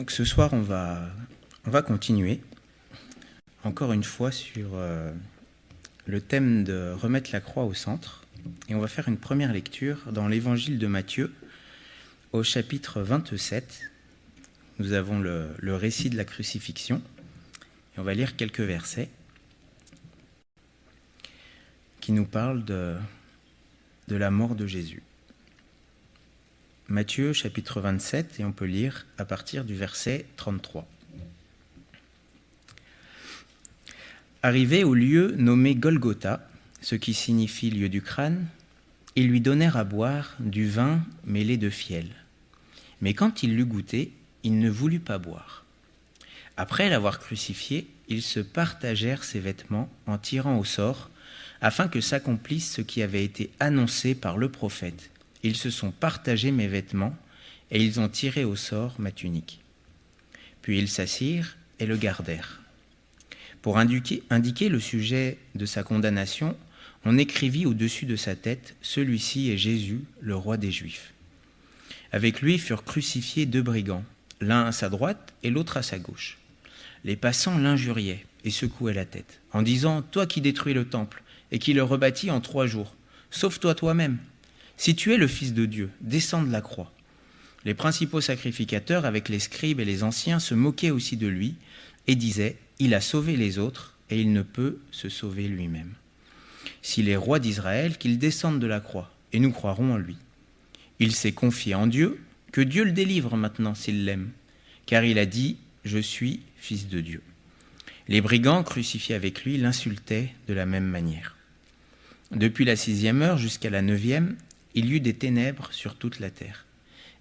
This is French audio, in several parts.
Donc ce soir, on va continuer, encore une fois, sur le thème de remettre la croix au centre. Et on va faire une première lecture dans l'évangile de Matthieu, au chapitre 27. Nous avons le récit de la crucifixion. Et on va lire quelques versets qui nous parlent de la mort de Jésus. Matthieu chapitre 27, et on peut lire à partir du verset 33. Arrivé au lieu nommé Golgotha, ce qui signifie lieu du crâne, ils lui donnèrent à boire du vin mêlé de fiel. Mais quand il l'eut goûté, il ne voulut pas boire. Après l'avoir crucifié, ils se partagèrent ses vêtements en tirant au sort, afin que s'accomplisse ce qui avait été annoncé par le prophète. Ils se sont partagés mes vêtements, et ils ont tiré au sort ma tunique. Puis ils s'assirent et le gardèrent. Pour indiquer le sujet de sa condamnation, on écrivit au-dessus de sa tête « Celui-ci est Jésus, le roi des Juifs ». Avec lui furent crucifiés 2 brigands, l'un à sa droite et l'autre à sa gauche. Les passants l'injuriaient et secouaient la tête, en disant « Toi qui détruis le temple et qui le rebâtis en 3 jours, sauve-toi toi-même. Si tu es le Fils de Dieu, descends de la croix. » Les principaux sacrificateurs, avec les scribes et les anciens, se moquaient aussi de lui et disaient « Il a sauvé les autres et il ne peut se sauver lui-même. S'il est roi d'Israël, qu'il descende de la croix et nous croirons en lui. Il s'est confié en Dieu, que Dieu le délivre maintenant s'il l'aime, car il a dit « Je suis Fils de Dieu ». Les brigands crucifiés avec lui l'insultaient de la même manière. Depuis la 6e heure jusqu'à la 9e, il y eut des ténèbres sur toute la terre.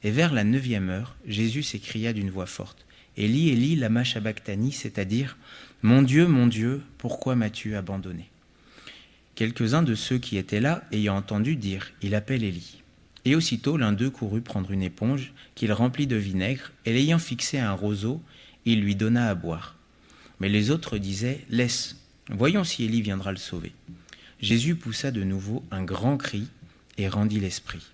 Et vers la 9e heure, Jésus s'écria d'une voix forte « Élie, Élie, lama sabachthani », c'est-à-dire « Mon Dieu, pourquoi m'as-tu abandonné ?» Quelques-uns de ceux qui étaient là, ayant entendu dire « Il appelle Élie ». Et aussitôt l'un d'eux courut prendre une éponge qu'il remplit de vinaigre, et l'ayant fixée à un roseau, il lui donna à boire. Mais les autres disaient « Laisse, voyons si Élie viendra le sauver ». Jésus poussa de nouveau un grand cri et rendit l'esprit.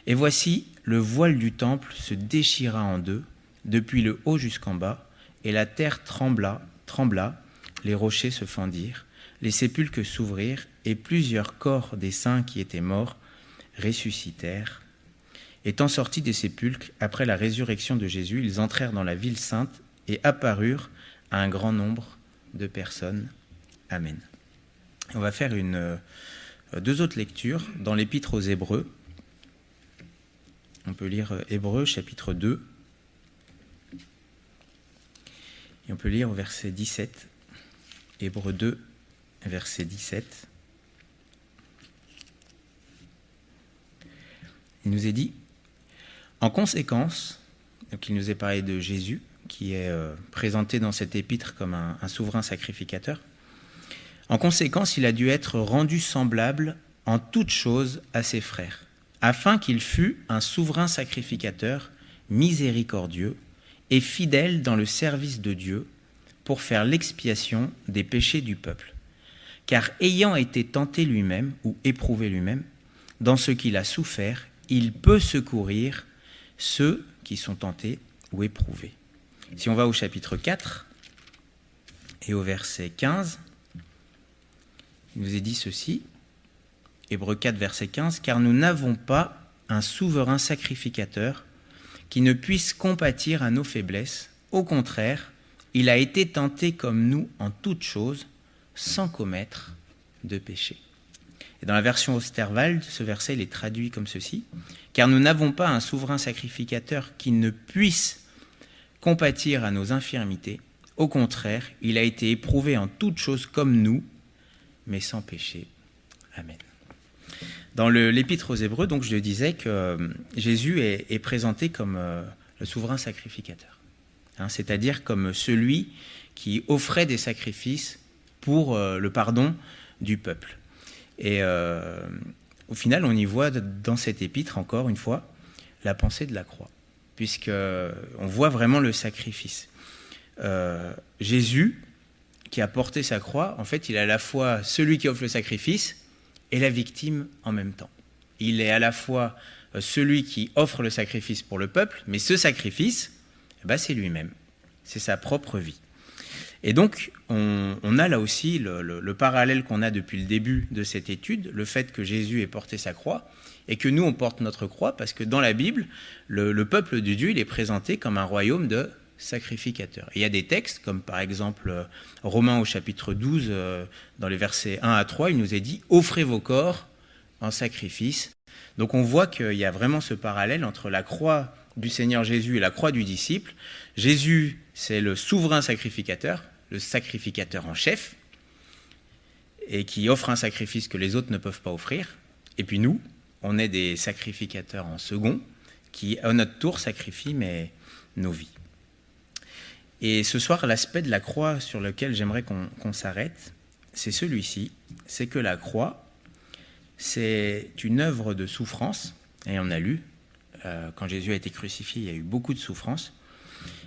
Et voici, le voile du temple se déchira en 2, depuis le haut jusqu'en bas, et la terre trembla, les rochers se fendirent, les sépulcres s'ouvrirent, et plusieurs corps des saints qui étaient morts ressuscitèrent. Étant sortis des sépulcres, après la résurrection de Jésus, ils entrèrent dans la ville sainte et apparurent à un grand nombre de personnes. Amen. On va faire 2 autres lectures dans l'Épître aux Hébreux. On peut lire Hébreux chapitre 2. Et on peut lire au verset 17. Hébreux 2, verset 17. Il nous est dit, en conséquence, donc il nous est parlé de Jésus, qui est présenté dans cet épître comme un souverain sacrificateur. En conséquence, il a dû être rendu semblable en toutes choses à ses frères, afin qu'il fût un souverain sacrificateur, miséricordieux et fidèle dans le service de Dieu, pour faire l'expiation des péchés du peuple. Car ayant été tenté lui-même, ou éprouvé lui-même, dans ce qu'il a souffert, il peut secourir ceux qui sont tentés ou éprouvés. Si on va au chapitre 4 et au verset 15, il nous est dit ceci, Hébreux 4, verset 15, « Car nous n'avons pas un souverain sacrificateur qui ne puisse compatir à nos faiblesses. Au contraire, il a été tenté comme nous en toutes choses, sans commettre de péché. » Et dans la version Osterwald, ce verset il est traduit comme ceci, « Car nous n'avons pas un souverain sacrificateur qui ne puisse compatir à nos infirmités. Au contraire, il a été éprouvé en toutes choses comme nous, mais sans péché. » Amen. Dans l'Épître aux Hébreux, donc, je disais que Jésus est présenté comme le souverain sacrificateur, c'est-à-dire comme celui qui offrait des sacrifices pour le pardon du peuple. Et au final, on y voit dans cet épître, encore une fois, la pensée de la croix, puisqu'on voit vraiment le sacrifice. Jésus, qui a porté sa croix, en fait, il est à la fois celui qui offre le sacrifice et la victime en même temps. Il est à la fois celui qui offre le sacrifice pour le peuple, mais ce sacrifice C'est lui-même, c'est sa propre vie. Et donc, on a là aussi le parallèle qu'on a depuis le début de cette étude, le fait que Jésus ait porté sa croix, et que nous, on porte notre croix, parce que dans la Bible, le peuple de Dieu, il est présenté comme un royaume de sacrificateurs. Et il y a des textes, comme par exemple Romains au chapitre 12, dans les versets 1 à 3, il nous est dit « Offrez vos corps en sacrifice ». Donc on voit qu'il y a vraiment ce parallèle entre la croix du Seigneur Jésus et la croix du disciple. Jésus, c'est le souverain sacrificateur, le sacrificateur en chef, et qui offre un sacrifice que les autres ne peuvent pas offrir. Et puis nous, on est des sacrificateurs en second, qui à notre tour sacrifient nos vies. Et ce soir, l'aspect de la croix sur lequel j'aimerais qu'on s'arrête, c'est celui-ci, c'est que la croix, c'est une œuvre de souffrance, et on a lu, quand Jésus a été crucifié, il y a eu beaucoup de souffrance,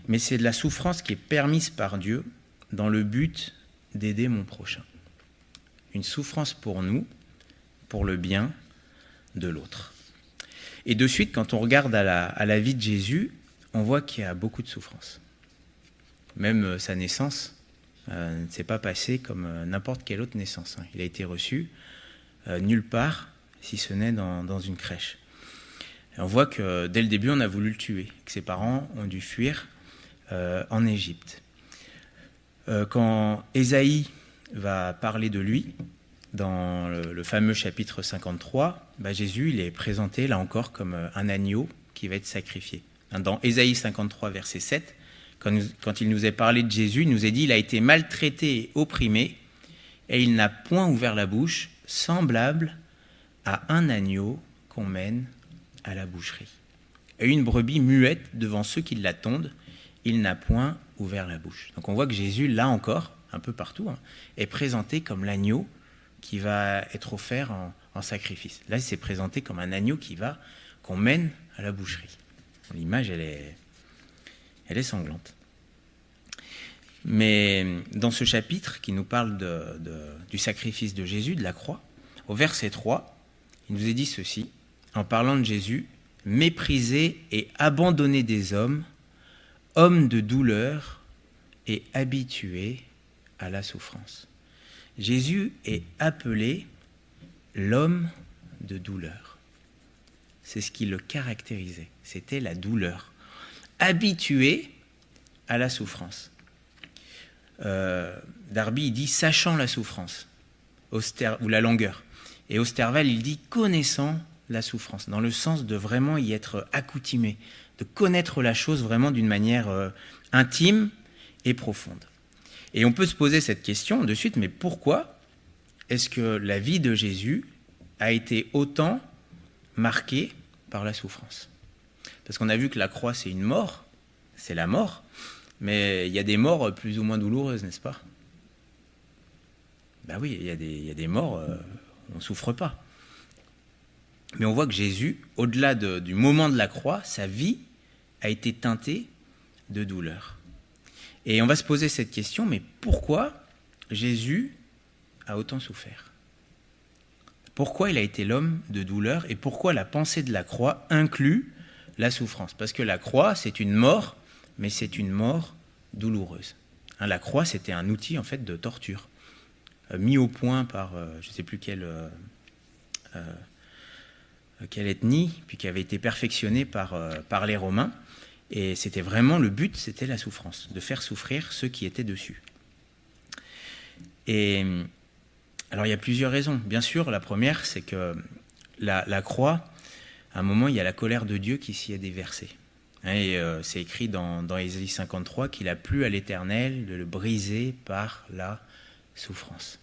mais c'est de la souffrance qui est permise par Dieu dans le but d'aider mon prochain. Une souffrance pour nous, pour le bien de l'autre. Et de suite, quand on regarde à la vie de Jésus, on voit qu'il y a beaucoup de souffrance. Même sa naissance ne s'est pas passée comme n'importe quelle autre naissance. Il a été reçu nulle part, si ce n'est dans une crèche. Et on voit que dès le début, on a voulu le tuer, que ses parents ont dû fuir en Égypte. Quand Ésaïe va parler de lui, dans le fameux chapitre 53, Jésus il est présenté là encore comme un agneau qui va être sacrifié. Dans Ésaïe 53, verset 7, quand il nous est parlé de Jésus, il nous est dit « Il a été maltraité et opprimé, et il n'a point ouvert la bouche, semblable à un agneau qu'on mène à la boucherie. Et une brebis muette devant ceux qui l'attendent, il n'a point ouvert la bouche. » Donc on voit que Jésus, là encore, un peu partout, est présenté comme l'agneau qui va être offert en sacrifice. Là, il s'est présenté comme un agneau qu'on mène à la boucherie. L'image, elle est sanglante. Mais dans ce chapitre qui nous parle du sacrifice de Jésus, de la croix, au verset 3, il nous est dit ceci, en parlant de Jésus, « Méprisé et abandonné des hommes, homme de douleur et habitué à la souffrance. » Jésus est appelé l'homme de douleur. C'est ce qui le caractérisait, c'était la douleur. Habitué à la souffrance. Darby, il dit « sachant la souffrance » ou la longueur. Et Osterwald, il dit « connaissant la souffrance », dans le sens de vraiment y être accoutumé, de connaître la chose vraiment d'une manière intime et profonde. Et on peut se poser cette question de suite, mais pourquoi est-ce que la vie de Jésus a été autant marquée par la souffrance ? Parce qu'on a vu que la croix, c'est une mort, c'est la mort, mais il y a des morts plus ou moins douloureuses, n'est-ce pas ? Ben oui, il y a des morts, on ne souffre pas. Mais on voit que Jésus, au-delà du moment de la croix, sa vie a été teintée de douleur. Et on va se poser cette question, mais pourquoi Jésus a autant souffert ? Pourquoi il a été l'homme de douleur et pourquoi la pensée de la croix inclut la souffrance ? Parce que la croix, c'est une mort, mais c'est une mort douloureuse. La croix, c'était un outil en fait de torture, mis au point par je ne sais plus quelle ethnie, puis qui avait été perfectionné par les Romains. Et c'était vraiment le but, c'était la souffrance, de faire souffrir ceux qui étaient dessus. Et alors il y a plusieurs raisons. Bien sûr, la première, c'est que la croix, à un moment, il y a la colère de Dieu qui s'y est déversée. Et c'est écrit dans Ésaïe 53 qu'il a plu à l'Éternel de le briser par la souffrance.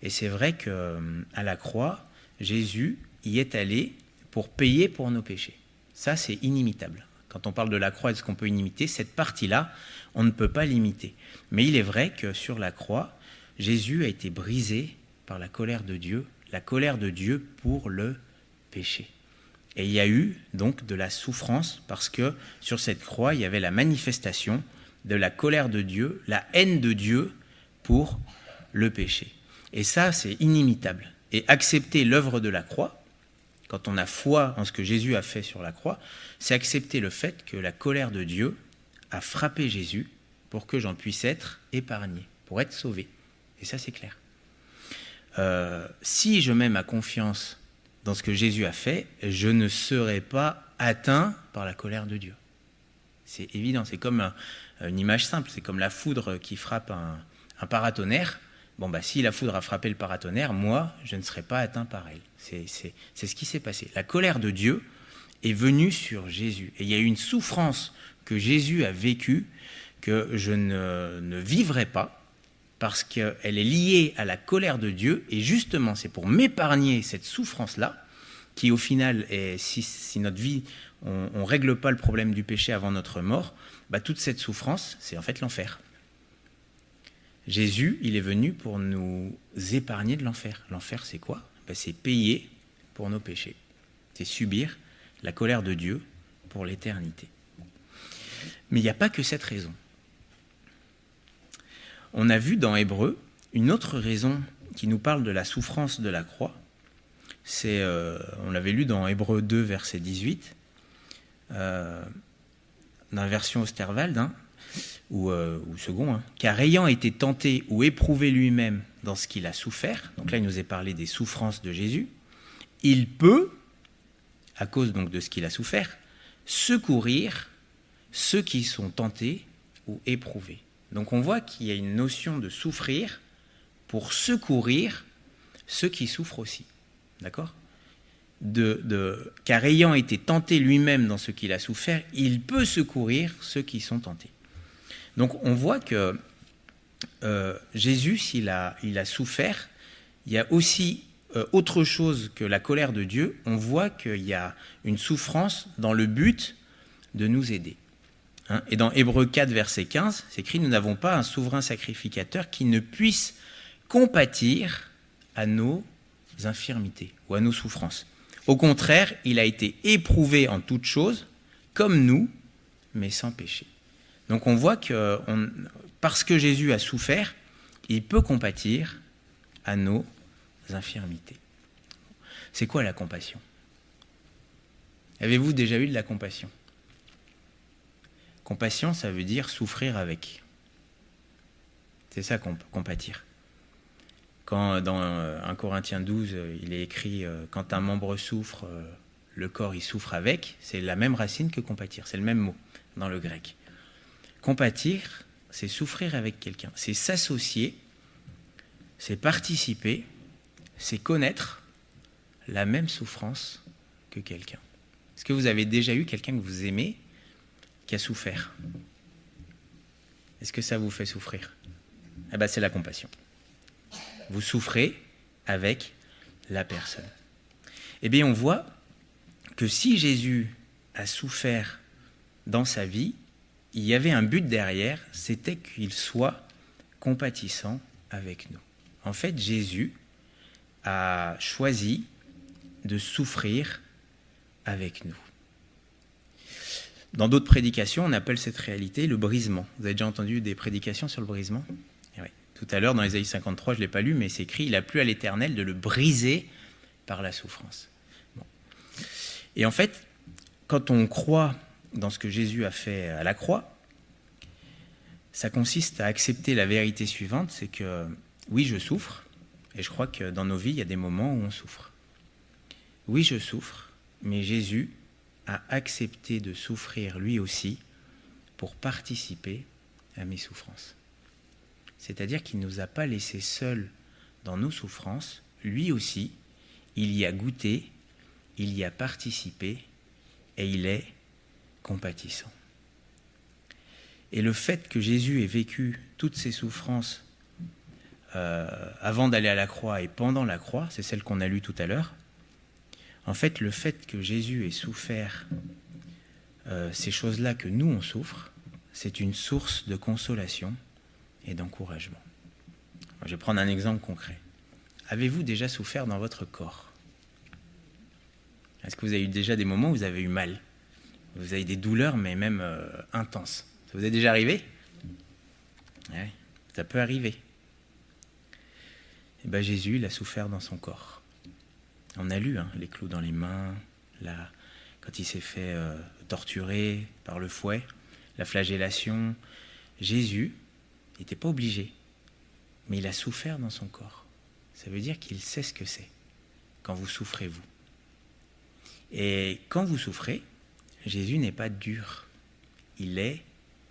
Et c'est vrai qu'à la croix, Jésus y est allé pour payer pour nos péchés. Ça, c'est inimitable. Quand on parle de la croix, est-ce qu'on peut imiter ? Cette partie-là, on ne peut pas l'imiter. Mais il est vrai que sur la croix, Jésus a été brisé par la colère de Dieu pour le péché. Et il y a eu donc de la souffrance parce que sur cette croix, il y avait la manifestation de la colère de Dieu, la haine de Dieu pour le péché. Et ça, c'est inimitable. Et accepter l'œuvre de la croix, quand on a foi en ce que Jésus a fait sur la croix, c'est accepter le fait que la colère de Dieu a frappé Jésus pour que j'en puisse être épargné, pour être sauvé. Et ça, c'est clair. Si je mets ma confiance dans ce que Jésus a fait, je ne serai pas atteint par la colère de Dieu. C'est évident, c'est comme une image simple, c'est comme la foudre qui frappe un paratonnerre. Si la foudre a frappé le paratonnerre, moi, je ne serai pas atteint par elle. C'est ce qui s'est passé. La colère de Dieu est venue sur Jésus. Et il y a eu une souffrance que Jésus a vécue que je ne vivrai pas, parce qu'elle est liée à la colère de Dieu, et justement, c'est pour m'épargner cette souffrance-là, qui au final, si notre vie, on ne règle pas le problème du péché avant notre mort, toute cette souffrance, c'est en fait l'enfer. Jésus, il est venu pour nous épargner de l'enfer. L'enfer, c'est quoi ? C'est payer pour nos péchés. C'est subir la colère de Dieu pour l'éternité. Mais il n'y a pas que cette raison. On a vu dans Hébreux une autre raison qui nous parle de la souffrance de la croix. On l'avait lu dans Hébreux 2, verset 18, dans la version Osterwald, ou second, car ayant été tenté ou éprouvé lui-même dans ce qu'il a souffert, donc là il nous est parlé des souffrances de Jésus, il peut, à cause donc de ce qu'il a souffert, secourir ceux qui sont tentés ou éprouvés. Donc on voit qu'il y a une notion de souffrir pour secourir ceux qui souffrent aussi. D'accord ? Car ayant été tenté lui-même dans ce qu'il a souffert, il peut secourir ceux qui sont tentés. Donc on voit que Jésus, s'il a souffert, il y a aussi autre chose que la colère de Dieu. On voit qu'il y a une souffrance dans le but de nous aider. Et dans Hébreux 4, verset 15, c'est écrit « Nous n'avons pas un souverain sacrificateur qui ne puisse compatir à nos infirmités ou à nos souffrances. Au contraire, il a été éprouvé en toutes choses, comme nous, mais sans péché. » Donc on voit que parce que Jésus a souffert, il peut compatir à nos infirmités. C'est quoi la compassion ? Avez-vous déjà eu de la compassion ? Compassion, ça veut dire souffrir avec. C'est ça compatir. Quand dans 1 Corinthiens 12, il est écrit « Quand un membre souffre, le corps il souffre avec », c'est la même racine que compatir, c'est le même mot dans le grec. Compatir, c'est souffrir avec quelqu'un, c'est s'associer, c'est participer, c'est connaître la même souffrance que quelqu'un. Est-ce que vous avez déjà eu quelqu'un que vous aimez qui a souffert ? Est-ce que ça vous fait souffrir ? C'est la compassion. Vous souffrez avec la personne. Eh bien, on voit que si Jésus a souffert dans sa vie, il y avait un but derrière, c'était qu'il soit compatissant avec nous. En fait, Jésus a choisi de souffrir avec nous. Dans d'autres prédications, on appelle cette réalité le brisement. Vous avez déjà entendu des prédications sur le brisement ? Oui. Tout à l'heure, dans Ésaïe 53, je ne l'ai pas lu, mais c'est écrit « Il a plu à l'Éternel de le briser par la souffrance ». Bon. Et en fait, quand on croit dans ce que Jésus a fait à la croix, ça consiste à accepter la vérité suivante, c'est que oui, je souffre, et je crois que dans nos vies, il y a des moments où on souffre. Oui, je souffre, mais Jésus a accepté de souffrir lui aussi pour participer à mes souffrances. C'est-à-dire qu'il ne nous a pas laissés seuls dans nos souffrances, lui aussi, il y a goûté, il y a participé, et il est compatissant. Et le fait que Jésus ait vécu toutes ces souffrances avant d'aller à la croix et pendant la croix, c'est celle qu'on a lue tout à l'heure, en fait, le fait que Jésus ait souffert ces choses-là que nous, on souffre, c'est une source de consolation et d'encouragement. Je vais prendre un exemple concret. Avez-vous déjà souffert dans votre corps ? Est-ce que vous avez eu déjà des moments où vous avez eu mal ? Vous avez des douleurs, mais même intenses. Ça vous est déjà arrivé ? Ouais, ça peut arriver. Et bien Jésus, il a souffert dans son corps. On a lu les clous dans les mains, quand il s'est fait torturer par le fouet, la flagellation. Jésus n'était pas obligé, mais il a souffert dans son corps. Ça veut dire qu'il sait ce que c'est quand vous souffrez, vous. Et quand vous souffrez, Jésus n'est pas dur, il est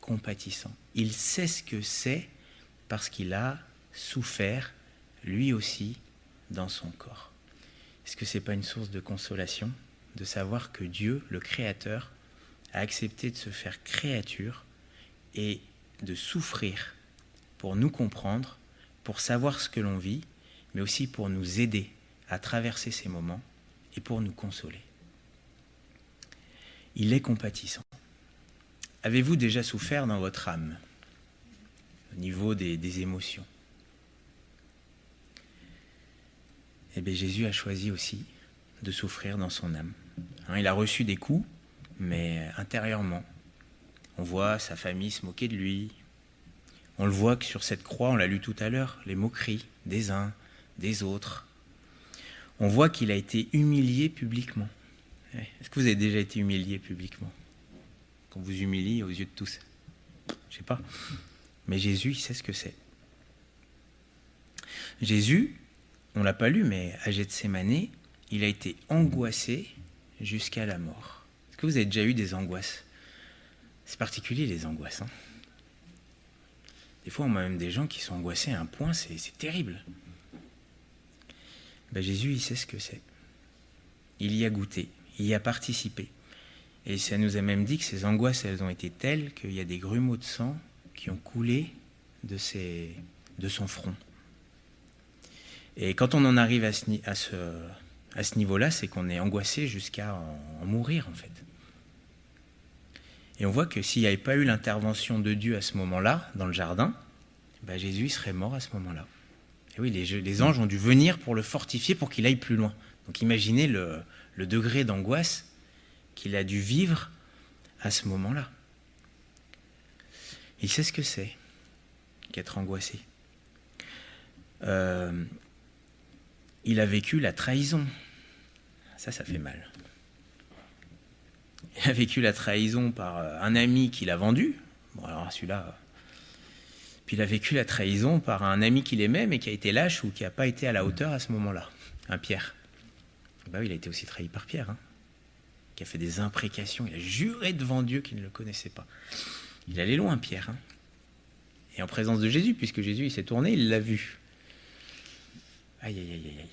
compatissant. Il sait ce que c'est parce qu'il a souffert, lui aussi, dans son corps. Est-ce que ce n'est pas une source de consolation de savoir que Dieu, le Créateur, a accepté de se faire créature et de souffrir pour nous comprendre, pour savoir ce que l'on vit, mais aussi pour nous aider à traverser ces moments et pour nous consoler. Il est compatissant. Avez-vous déjà souffert dans votre âme, au niveau des émotions? Eh bien, Jésus a choisi aussi de souffrir dans son âme. Il a reçu des coups, mais intérieurement. On voit sa famille se moquer de lui. On le voit que sur cette croix, on l'a lu tout à l'heure, les moqueries des uns, des autres. On voit qu'il a été humilié publiquement. Est-ce que vous avez déjà été humilié publiquement? Qu'on vous humilie aux yeux de tous? Je ne sais pas. Mais Jésus, il sait ce que c'est. Jésus, on ne l'a pas lu, mais à Gethsémani, il a été angoissé jusqu'à la mort. Est-ce que vous avez déjà eu des angoisses? C'est particulier, les angoisses. Des fois, on a même des gens qui sont angoissés à un point, c'est terrible. Jésus, il sait ce que c'est. Il y a goûté, il y a participé. Et ça nous a même dit que ces angoisses, elles ont été telles qu'il y a des grumeaux de sang qui ont coulé de son front. Et quand on en arrive à ce niveau-là, c'est qu'on est angoissé jusqu'à en mourir, en fait. Et on voit que s'il n'y avait pas eu l'intervention de Dieu à ce moment-là, dans le jardin, Jésus serait mort à ce moment-là. Et oui, les anges ont dû venir pour le fortifier, pour qu'il aille plus loin. Donc imaginez le degré d'angoisse qu'il a dû vivre à ce moment-là. Il sait ce que c'est qu'être angoissé. Il a vécu la trahison. Ça fait mal. Il a vécu la trahison par un ami qui l'a vendu. Bon, alors celui-là... Puis il a vécu la trahison par un ami qu'il aimait, mais qui a été lâche ou qui n'a pas été à la hauteur à ce moment-là. Un Pierre. Oui, il a été aussi trahi par Pierre, qui a fait des imprécations. Il a juré devant Dieu qu'il ne le connaissait pas. Il allait loin, Pierre. Et en présence de Jésus, puisque Jésus il s'est tourné, il l'a vu. Aïe, aïe, aïe, aïe.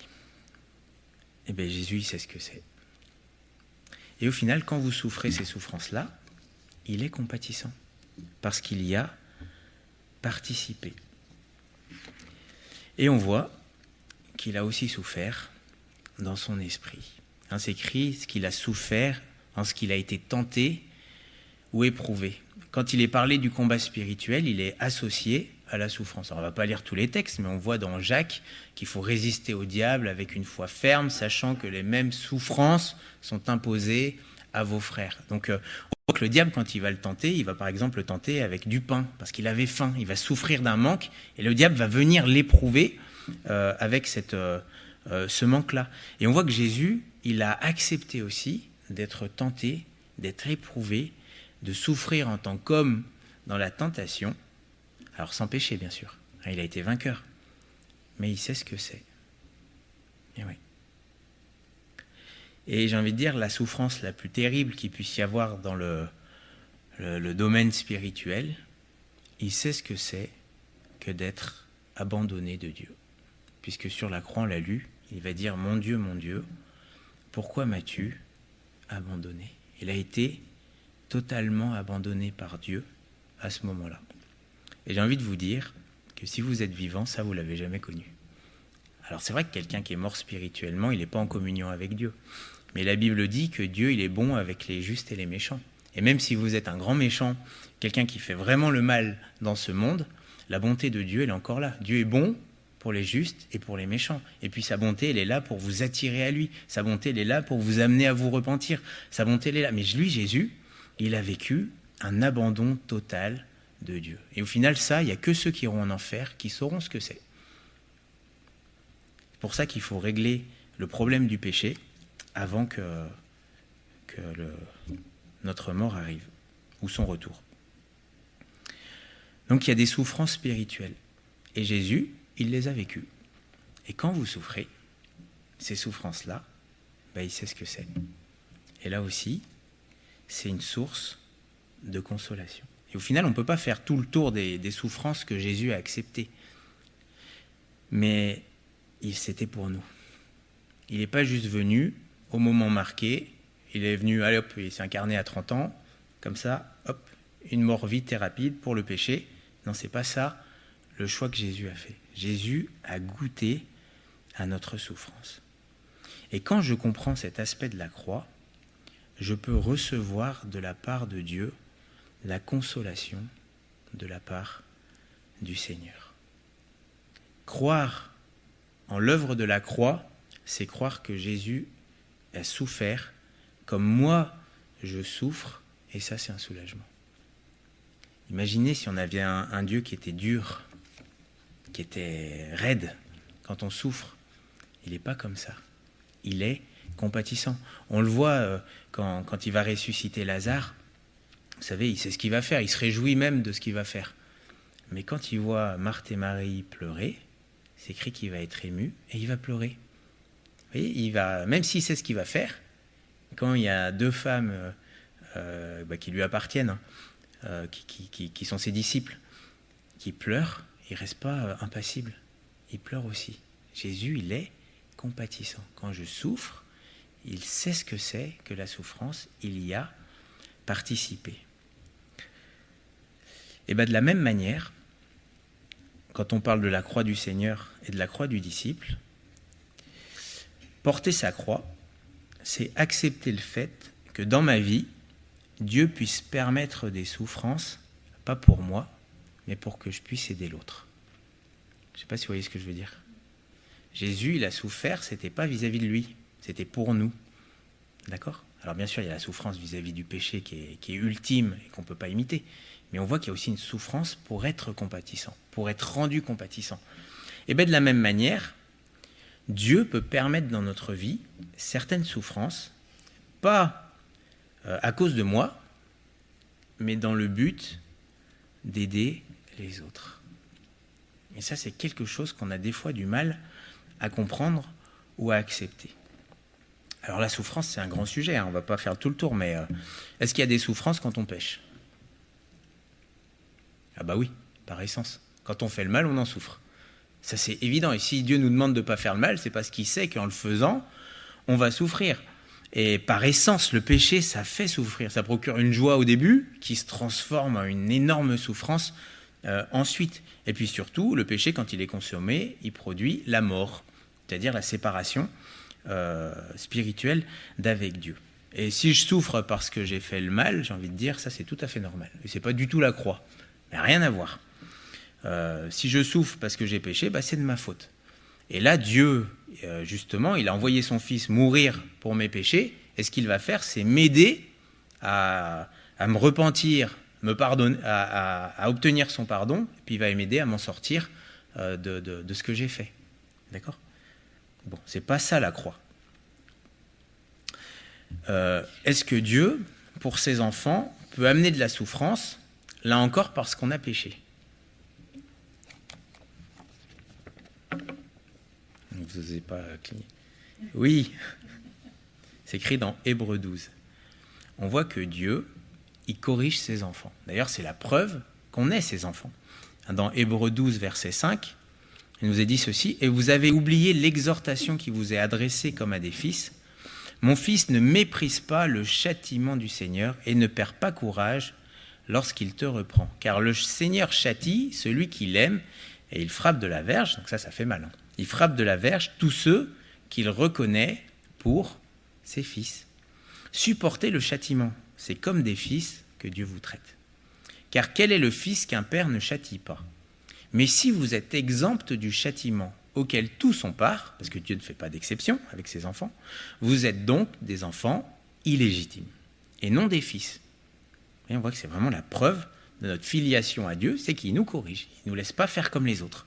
Eh bien, Jésus, il sait ce que c'est. Et au final, quand vous souffrez ces souffrances-là, il est compatissant, parce qu'il y a participé. Et on voit qu'il a aussi souffert dans son esprit. C'est écrit ce qu'il a souffert, en ce qu'il a été tenté ou éprouvé. Quand il est parlé du combat spirituel, il est associé à la souffrance. Alors, on ne va pas lire tous les textes, mais on voit dans Jacques qu'il faut résister au diable avec une foi ferme, sachant que les mêmes souffrances sont imposées à vos frères. Donc, on voit que le diable, quand il va le tenter, il va par exemple le tenter avec du pain, parce qu'il avait faim, il va souffrir d'un manque, et le diable va venir l'éprouver avec ce manque-là. Et on voit que Jésus, il a accepté aussi d'être tenté, d'être éprouvé, de souffrir en tant qu'homme dans la tentation, alors sans péché bien sûr, il a été vainqueur, mais il sait ce que c'est. Et oui. Et j'ai envie de dire, la souffrance la plus terrible qu'il puisse y avoir dans le domaine spirituel, il sait ce que c'est que d'être abandonné de Dieu. Puisque sur la croix, on l'a lu, il va dire « Mon Dieu, pourquoi m'as-tu abandonné ?» Il a été totalement abandonné par Dieu à ce moment-là. Et j'ai envie de vous dire que si vous êtes vivant, ça, vous ne l'avez jamais connu. Alors c'est vrai que quelqu'un qui est mort spirituellement, il n'est pas en communion avec Dieu. Mais la Bible dit que Dieu, il est bon avec les justes et les méchants. Et même si vous êtes un grand méchant, quelqu'un qui fait vraiment le mal dans ce monde, la bonté de Dieu, elle est encore là. Dieu est bon pour les justes et pour les méchants. Et puis sa bonté, elle est là pour vous attirer à lui. Sa bonté, elle est là pour vous amener à vous repentir. Sa bonté, elle est là. Mais lui, Jésus, il a vécu un abandon total de Dieu. Et au final, ça, il n'y a que ceux qui iront en enfer qui sauront ce que c'est. C'est pour ça qu'il faut régler le problème du péché avant que notre mort arrive, ou son retour. Donc il y a des souffrances spirituelles. Et Jésus, il les a vécues. Et quand vous souffrez, ces souffrances-là, il sait ce que c'est. Et là aussi, c'est une source de consolation. Et au final, on ne peut pas faire tout le tour des souffrances que Jésus a acceptées. Mais c'était pour nous. Il n'est pas juste venu au moment marqué, il est venu, allez hop, il s'est incarné à 30 ans, comme ça, hop, une mort vite et rapide pour le péché. Non, c'est pas ça le choix que Jésus a fait. Jésus a goûté à notre souffrance. Et quand je comprends cet aspect de la croix, je peux recevoir de la part de Dieu la consolation de la part du Seigneur. Croire en l'œuvre de la croix, c'est croire que Jésus a souffert comme moi je souffre, et ça c'est un soulagement. Imaginez si on avait un Dieu qui était dur, qui était raide quand on souffre. Il n'est pas comme ça. Il est compatissant. On le voit quand il va ressusciter Lazare. Vous savez, il sait ce qu'il va faire. Il se réjouit même de ce qu'il va faire. Mais quand il voit Marthe et Marie pleurer, c'est écrit qu'il va être ému et il va pleurer. Vous voyez, même s'il sait ce qu'il va faire, quand il y a deux femmes qui lui appartiennent, qui sont ses disciples, qui pleurent, il ne reste pas impassible. Il pleure aussi. Jésus, il est compatissant. Quand je souffre, il sait ce que c'est que la souffrance, il y a participé. Et de la même manière, quand on parle de la croix du Seigneur et de la croix du disciple, porter sa croix, c'est accepter le fait que dans ma vie, Dieu puisse permettre des souffrances, pas pour moi, mais pour que je puisse aider l'autre. Je ne sais pas si vous voyez ce que je veux dire. Jésus, il a souffert, ce n'était pas vis-à-vis de lui, c'était pour nous. D'accord ? Alors bien sûr, il y a la souffrance vis-à-vis du péché qui est ultime et qu'on ne peut pas imiter. Mais on voit qu'il y a aussi une souffrance pour être compatissant, pour être rendu compatissant. Et de la même manière, Dieu peut permettre dans notre vie certaines souffrances, pas à cause de moi, mais dans le but d'aider les autres. Et ça, c'est quelque chose qu'on a des fois du mal à comprendre ou à accepter. Alors la souffrance, c'est un grand sujet, on ne va pas faire tout le tour, mais est-ce qu'il y a des souffrances quand on pêche ? Ah oui, par essence. Quand on fait le mal, on en souffre. Ça, c'est évident. Et si Dieu nous demande de ne pas faire le mal, c'est parce qu'il sait qu'en le faisant, on va souffrir. Et par essence, le péché, ça fait souffrir. Ça procure une joie au début qui se transforme en une énorme souffrance ensuite. Et puis surtout, le péché, quand il est consommé, il produit la mort, c'est-à-dire la séparation spirituelle d'avec Dieu. Et si je souffre parce que j'ai fait le mal, j'ai envie de dire, ça c'est tout à fait normal. Et c'est pas du tout la croix. Mais rien à voir. Si je souffre parce que j'ai péché, c'est de ma faute. Et là, Dieu, justement, il a envoyé son Fils mourir pour mes péchés. Et ce qu'il va faire, c'est m'aider à me repentir, me pardonner, à obtenir son pardon. Et puis il va m'aider à m'en sortir de ce que j'ai fait. D'accord ? Bon, c'est pas ça la croix. Est-ce que Dieu, pour ses enfants, peut amener de la souffrance ? Là encore, parce qu'on a péché. Vous n'osez pas cligner. Oui, c'est écrit dans Hébreux 12. On voit que Dieu, il corrige ses enfants. D'ailleurs, c'est la preuve qu'on est ses enfants. Dans Hébreux 12, verset 5, il nous est dit ceci, « Et vous avez oublié l'exhortation qui vous est adressée comme à des fils. Mon fils, ne méprise pas le châtiment du Seigneur et ne perd pas courage lorsqu'il te reprend. Car le Seigneur châtie celui qu'il aime et il frappe de la verge, donc ça fait mal. Il frappe de la verge tous ceux qu'il reconnaît pour ses fils. Supportez le châtiment, c'est comme des fils que Dieu vous traite. Car quel est le fils qu'un père ne châtie pas ? Mais si vous êtes exempt du châtiment auquel tous ont part, parce que Dieu ne fait pas d'exception avec ses enfants, vous êtes donc des enfants illégitimes et non des fils. Et on voit que c'est vraiment la preuve de notre filiation à Dieu, c'est qu'il nous corrige, il ne nous laisse pas faire comme les autres.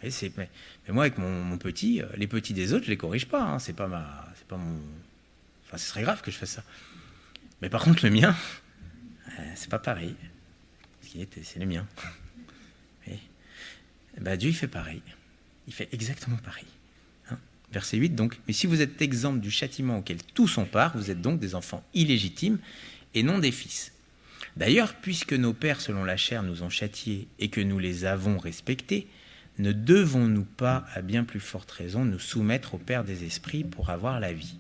Mais moi, avec mon petit, les petits des autres, je ne les corrige pas. C'est pas mon... Enfin, ce serait grave que je fasse ça. Mais par contre, le mien, c'est pas pareil. C'est le mien. Dieu il fait pareil. Il fait exactement pareil. Verset 8, donc, « Mais si vous êtes exempts du châtiment auquel tous sont part, vous êtes donc des enfants illégitimes et non des fils. D'ailleurs, puisque nos pères, selon la chair, nous ont châtiés et que nous les avons respectés, ne devons-nous pas, à bien plus forte raison, nous soumettre au Père des esprits pour avoir la vie ?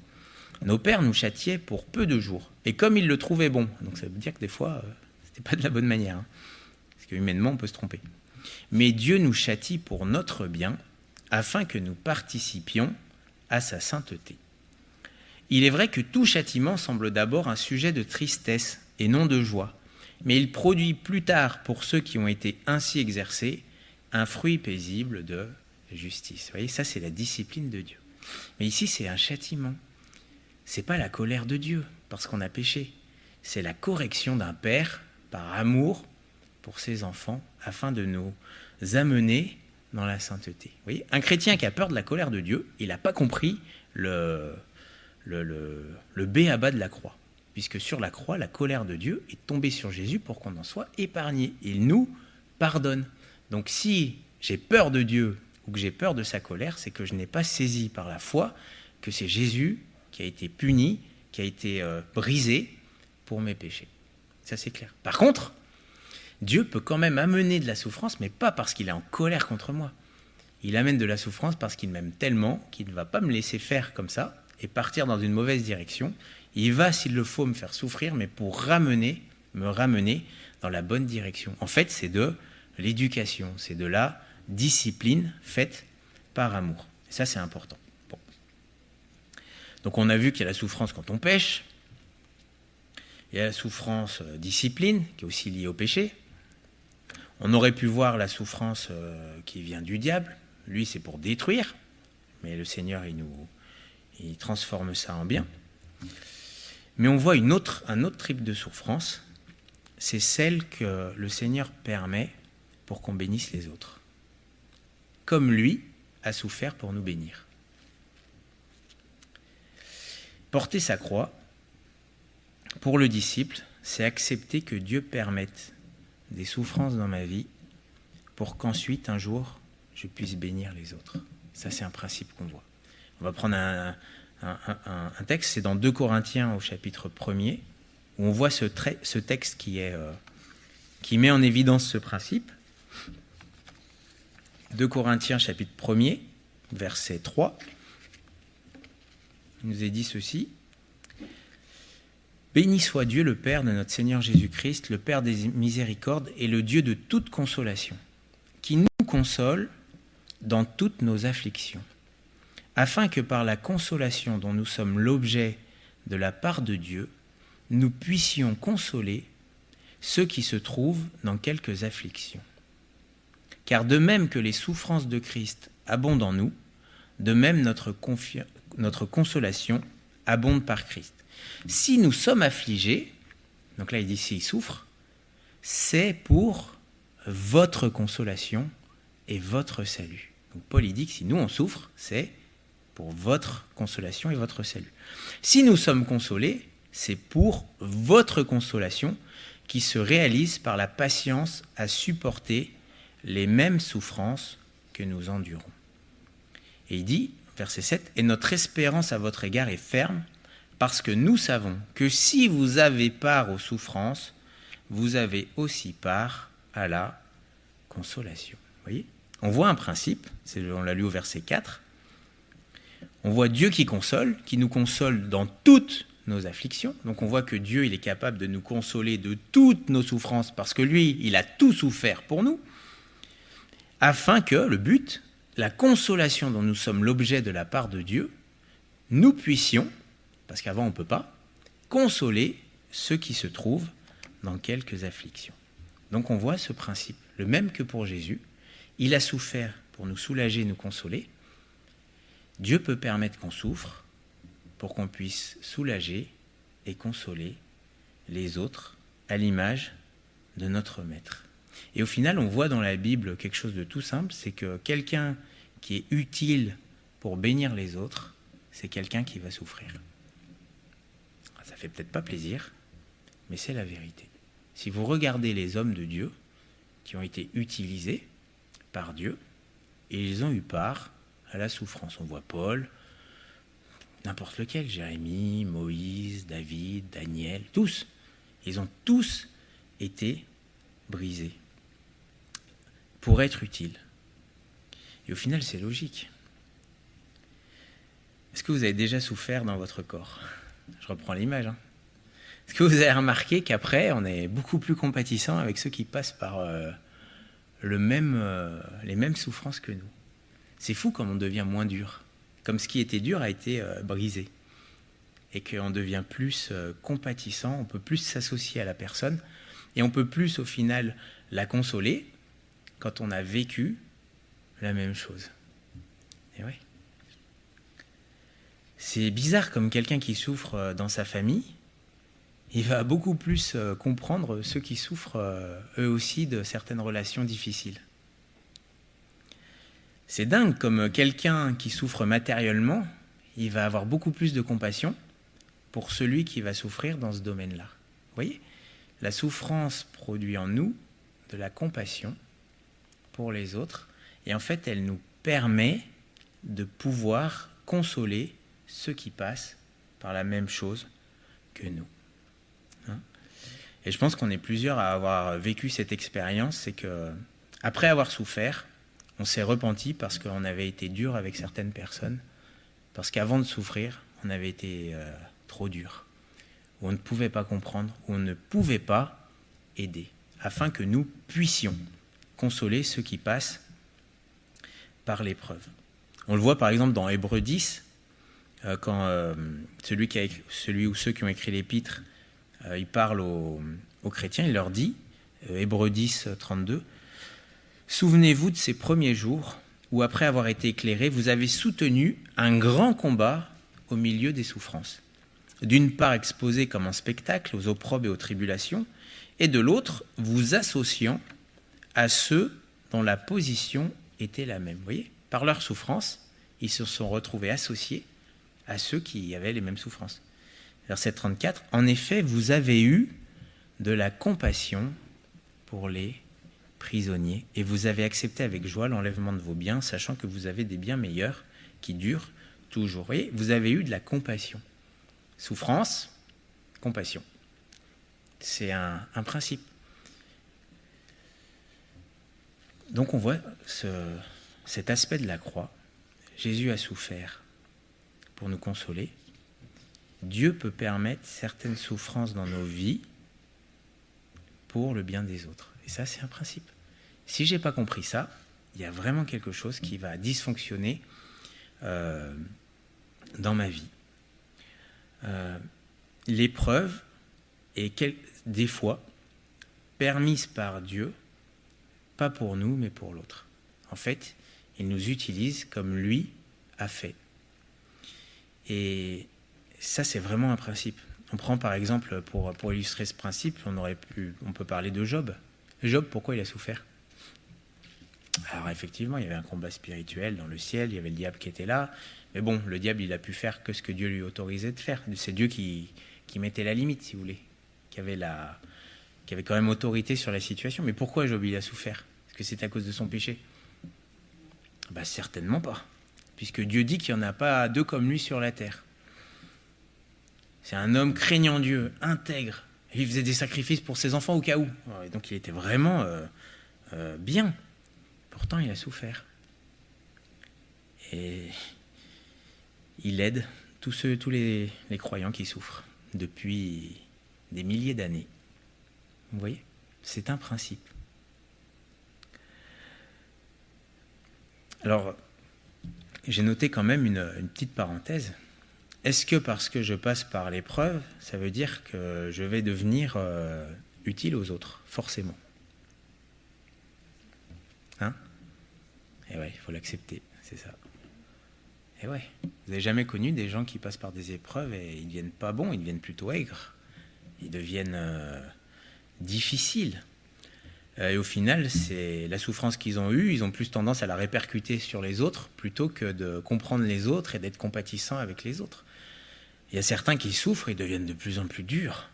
Nos pères nous châtiaient pour peu de jours, et comme ils le trouvaient bon. » Donc ça veut dire que des fois, c'était pas de la bonne manière. Parce que humainement, on peut se tromper. « Mais Dieu nous châtie pour notre bien, afin que nous participions à sa sainteté. Il est vrai que tout châtiment semble d'abord un sujet de tristesse et non de joie, mais il produit plus tard, pour ceux qui ont été ainsi exercés, un fruit paisible de justice. » Vous voyez, ça c'est la discipline de Dieu. Mais ici, c'est un châtiment. C'est pas la colère de Dieu, parce qu'on a péché. C'est la correction d'un père, par amour pour ses enfants, afin de nous amener dans la sainteté. Vous voyez, un chrétien qui a peur de la colère de Dieu, il n'a pas compris le b.a.-ba de la croix. Puisque sur la croix, la colère de Dieu est tombée sur Jésus pour qu'on en soit épargné. Il nous pardonne. Donc si j'ai peur de Dieu ou que j'ai peur de sa colère, c'est que je n'ai pas saisi par la foi que c'est Jésus qui a été puni, qui a été brisé pour mes péchés. Ça c'est clair. Par contre, Dieu peut quand même amener de la souffrance, mais pas parce qu'il est en colère contre moi. Il amène de la souffrance parce qu'il m'aime tellement qu'il ne va pas me laisser faire comme ça et partir dans une mauvaise direction. Il va, s'il le faut, me faire souffrir, mais pour me ramener dans la bonne direction. En fait, c'est de l'éducation, c'est de la discipline faite par amour. Et ça, c'est important. Bon. Donc on a vu qu'il y a la souffrance quand on pêche. Il y a la souffrance discipline, qui est aussi liée au péché. On aurait pu voir la souffrance qui vient du diable. Lui, c'est pour détruire. Mais le Seigneur, il transforme ça en bien. Mais on voit un autre type de souffrance. C'est celle que le Seigneur permet pour qu'on bénisse les autres. Comme lui a souffert pour nous bénir. Porter sa croix, pour le disciple, c'est accepter que Dieu permette des souffrances dans ma vie pour qu'ensuite, un jour, je puisse bénir les autres. Ça, c'est un principe qu'on voit. On va prendre un texte, c'est dans 2 Corinthiens au chapitre 1er, où on voit ce texte qui met en évidence ce principe. 2 Corinthiens chapitre 1er, verset 3, il nous est dit ceci. « Béni soit Dieu le Père de notre Seigneur Jésus-Christ, le Père des miséricordes et le Dieu de toute consolation, qui nous console dans toutes nos afflictions, afin que par la consolation dont nous sommes l'objet de la part de Dieu, nous puissions consoler ceux qui se trouvent dans quelques afflictions. Car de même que les souffrances de Christ abondent en nous, de même notre consolation abonde par Christ. Si nous sommes affligés, donc là il dit s'il souffre, c'est pour votre consolation et votre salut. Donc Paul il dit que si nous on souffre, c'est pour votre consolation et votre salut. Si nous sommes consolés, c'est pour votre consolation qui se réalise par la patience à supporter les mêmes souffrances que nous endurons. Et il dit, verset 7, « Et notre espérance à votre égard est ferme, parce que nous savons que si vous avez part aux souffrances, vous avez aussi part à la consolation. » Vous voyez ? On voit un principe, on l'a lu au verset 4, on voit Dieu qui nous console dans toutes nos afflictions. Donc on voit que Dieu il est capable de nous consoler de toutes nos souffrances, parce que lui, il a tout souffert pour nous, afin que, le but, la consolation dont nous sommes l'objet de la part de Dieu, nous puissions, parce qu'avant on ne peut pas, consoler ceux qui se trouvent dans quelques afflictions. Donc on voit ce principe, le même que pour Jésus, il a souffert pour nous soulager, nous consoler. Dieu peut permettre qu'on souffre pour qu'on puisse soulager et consoler les autres à l'image de notre Maître. Et au final, on voit dans la Bible quelque chose de tout simple, c'est que quelqu'un qui est utile pour bénir les autres, c'est quelqu'un qui va souffrir. Ça fait peut-être pas plaisir, mais c'est la vérité. Si vous regardez les hommes de Dieu qui ont été utilisés, par Dieu et ils ont eu part à la souffrance. On voit Paul, n'importe lequel, Jérémie, Moïse, David, Daniel, tous. Ils ont tous été brisés pour être utiles. Et au final, c'est logique. Est-ce que vous avez déjà souffert dans votre corps ? Je reprends l'image. Est-ce que vous avez remarqué qu'après, on est beaucoup plus compatissant avec ceux qui passent par les mêmes souffrances que nous ? C'est fou comme on devient moins dur. Comme ce qui était dur a été brisé. Et qu'on devient plus compatissant, on peut plus s'associer à la personne. Et on peut plus, au final, la consoler quand on a vécu la même chose. Et ouais. C'est bizarre comme quelqu'un qui souffre dans sa famille, il va beaucoup plus comprendre ceux qui souffrent eux aussi de certaines relations difficiles. C'est dingue comme quelqu'un qui souffre matériellement, il va avoir beaucoup plus de compassion pour celui qui va souffrir dans ce domaine-là. Vous voyez ? La souffrance produit en nous de la compassion pour les autres et en fait elle nous permet de pouvoir consoler ceux qui passent par la même chose que nous. Et je pense qu'on est plusieurs à avoir vécu cette expérience, c'est que après avoir souffert, on s'est repenti parce qu'on avait été dur avec certaines personnes, parce qu'avant de souffrir, on avait été trop dur, où on ne pouvait pas comprendre, où on ne pouvait pas aider, afin que nous puissions consoler ceux qui passent par l'épreuve. On le voit par exemple dans Hébreux 10, quand celui ou ceux qui ont écrit l'épître, il parle aux chrétiens, il leur dit, Hébreux 10, 32, « Souvenez-vous de ces premiers jours où, après avoir été éclairés, vous avez soutenu un grand combat au milieu des souffrances. D'une part exposés comme un spectacle aux opprobes et aux tribulations, et de l'autre, vous associant à ceux dont la position était la même. » Vous voyez, par leur souffrance, ils se sont retrouvés associés à ceux qui avaient les mêmes souffrances. Verset 34, « En effet, vous avez eu de la compassion pour les prisonniers, et vous avez accepté avec joie l'enlèvement de vos biens, sachant que vous avez des biens meilleurs qui durent toujours. » Vous voyez, vous avez eu de la compassion. Souffrance, compassion. C'est un principe. Donc on voit cet aspect de la croix. Jésus a souffert pour nous consoler. Dieu peut permettre certaines souffrances dans nos vies pour le bien des autres. Et ça, c'est un principe. Si je n'ai pas compris ça, il y a vraiment quelque chose qui va dysfonctionner dans ma vie. L'épreuve est des fois permise par Dieu, pas pour nous, mais pour l'autre. En fait, il nous utilise comme lui a fait. Et ça, c'est vraiment un principe. On prend par exemple, pour illustrer ce principe, on peut parler de Job. Job, pourquoi il a souffert ? Alors effectivement, il y avait un combat spirituel dans le ciel, il y avait le diable qui était là, mais bon, le diable, il a pu faire que ce que Dieu lui autorisait de faire. C'est Dieu qui mettait la limite, si vous voulez, qui avait quand même autorité sur la situation. Mais pourquoi Job, il a souffert ? Est-ce que c'est à cause de son péché ? Certainement pas, puisque Dieu dit qu'il n'y en a pas deux comme lui sur la terre. C'est un homme craignant Dieu, intègre. Il faisait des sacrifices pour ses enfants au cas où. Et donc il était vraiment bien. Pourtant, il a souffert. Et il aide tous les croyants qui souffrent depuis des milliers d'années. Vous voyez ? C'est un principe. Alors, j'ai noté quand même une petite parenthèse. Est-ce que parce que je passe par l'épreuve, ça veut dire que je vais devenir utile aux autres ? Forcément. Et ouais, il faut l'accepter, c'est ça. Et ouais, vous n'avez jamais connu des gens qui passent par des épreuves et ils ne deviennent pas bons, ils deviennent plutôt aigres. Ils deviennent difficiles. Et au final, c'est la souffrance qu'ils ont eue, ils ont plus tendance à la répercuter sur les autres plutôt que de comprendre les autres et d'être compatissants avec les autres. Il y a certains qui souffrent, ils deviennent de plus en plus durs,